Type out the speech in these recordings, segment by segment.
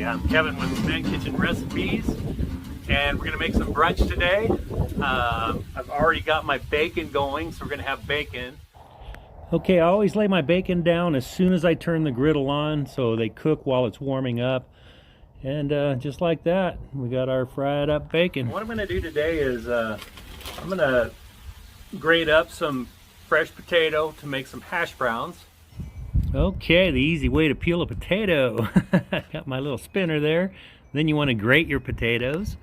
I'm Kevin with ManKitchenRecipes, and we're going to make some brunch today. I've already got my bacon going, so we're going to have bacon. Okay, I always lay my bacon down as soon as I turn the griddle on so they cook while it's warming up. And just like that, we got our fried up bacon. What I'm going to do today is I'm going to grate up some fresh potato to make some hash browns. Okay, the easy way to peel a potato. Got my little spinner there. Then you want to grate your potatoes.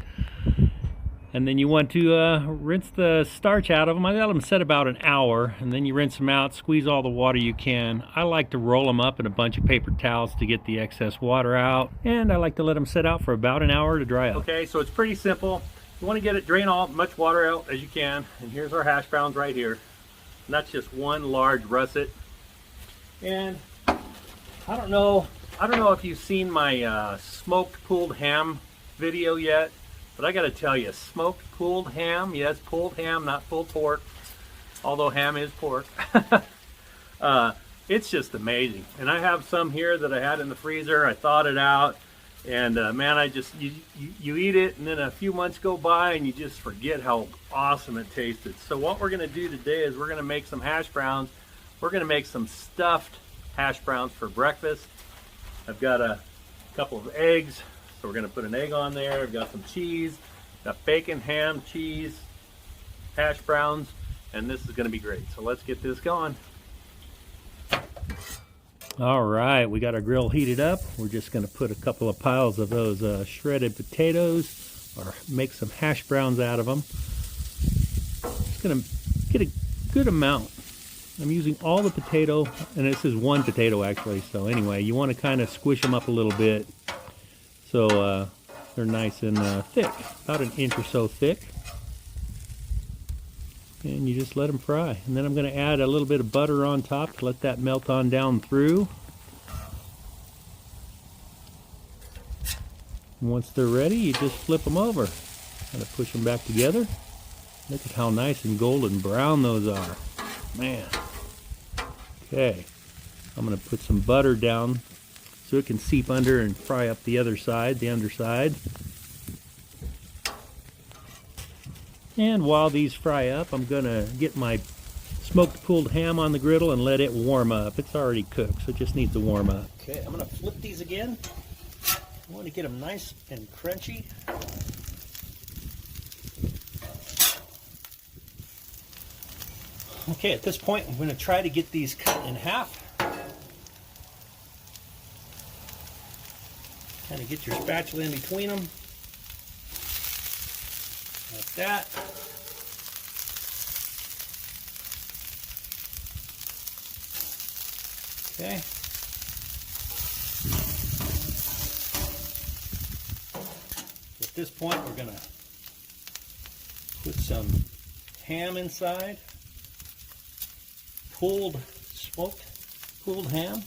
And then you want to rinse the starch out of them. I let them set about an hour, and then you rinse them out, squeeze all the water you can. I like to roll them up in a bunch of paper towels to get the excess water out, and I like to let them sit out for about an hour to dry out. Okay, so it's pretty simple. You want to get it, drain all as much water out as you can, and here's our hash browns right here. And that's just one large russet. And I don't know if you've seen my smoked pulled ham video yet. But I got to tell you, smoked pulled ham, yes, pulled ham, not pulled pork, although ham is pork. It's just amazing. And I have some here that I had in the freezer. I thawed it out, and man, you eat it, and then a few months go by, and you just forget how awesome it tasted. So what we're going to do today is we're going to make some hash browns. We're going to make some stuffed hash browns for breakfast. I've got a couple of eggs. So we're going to put an egg on there. I've got some cheese, got bacon, ham, cheese, hash browns, and this is going to be great. So let's get this going. All right, we got our grill heated up. We're just going to put a couple of piles of those shredded potatoes, or make some hash browns out of them. Just going to get a good amount. I'm using all the potato, and this is one potato actually. So anyway, you want to kind of squish them up a little bit. So they're nice and thick, about an inch or so thick. And you just let them fry. And then I'm going to add a little bit of butter on top to let that melt on down through. And once they're ready, you just flip them over. Kind of push them back together. Look at how nice and golden brown those are. Man. Okay. I'm going to put some butter down so it can seep under and fry up the other side, the underside. And while these fry up, I'm going to get my smoked pulled ham on the griddle and let it warm up. It's already cooked, so it just needs to warm up. Okay, I'm going to flip these again. I want to get them nice and crunchy. Okay, at this point, I'm going to try to get these cut in half. Kind of get your spatula in between them, like that. Okay. At this point, we're going to put some ham inside, smoked pulled ham.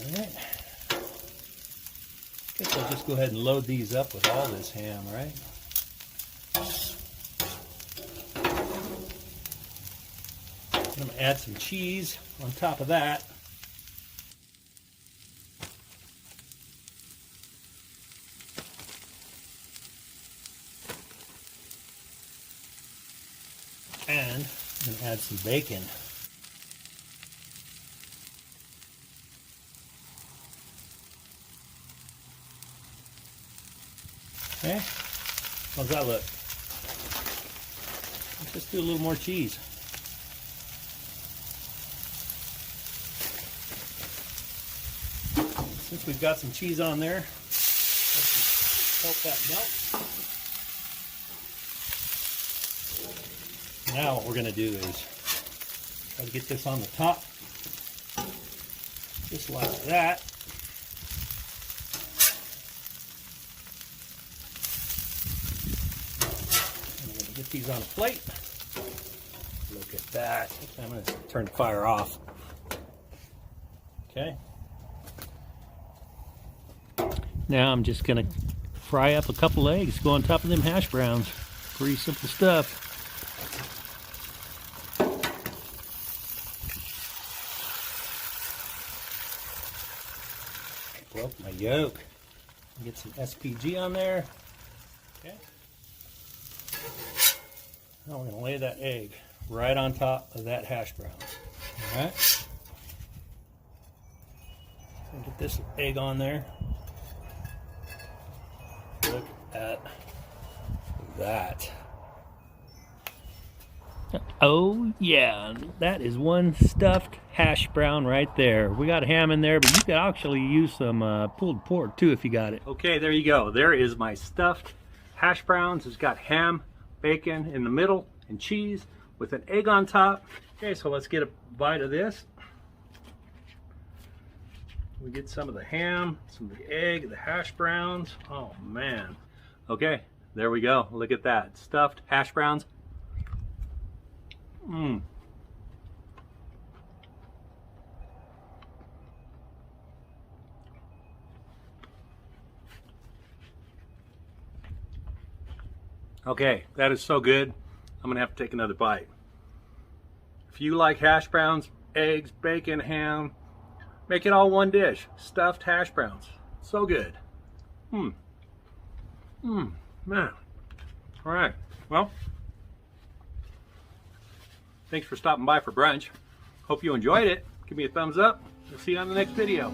Alright, guess I'll just go ahead and load these up with all this ham, right? I'm going to add some cheese on top of that. And I'm going to add some bacon. Okay, how's that look? Let's just do a little more cheese. Since we've got some cheese on there, let's help that melt. Now what we're going to do is try to get this on the top, just like that. Get these on a plate. Look at that. I'm going to turn the fire off. Okay. Now I'm just going to fry up a couple eggs, go on top of them hash browns. Pretty simple stuff. Broke my yolk. Get some SPG on there. Okay. Now we're going to lay that egg right on top of that hash brown. All right. Get this egg on there. Look at that. Oh yeah, that is one stuffed hash brown right there. We got ham in there, but you could actually use some pulled pork too if you got it. Okay, there you go. There is my stuffed hash browns. It's got ham, bacon in the middle, and cheese with an egg on top. Okay, so let's get a bite of this. We get some of the ham, some of the egg, the hash browns. Oh man. Okay, there we go. Look at that. Stuffed hash browns. Mmm. Okay, that is so good. I'm gonna have to take another bite. If you like hash browns, eggs, bacon, ham, make it all one dish. Stuffed hash browns. So good. Man. All right. Well, thanks for stopping by for brunch. Hope you enjoyed it. Give me a thumbs up. We'll see you on the next video.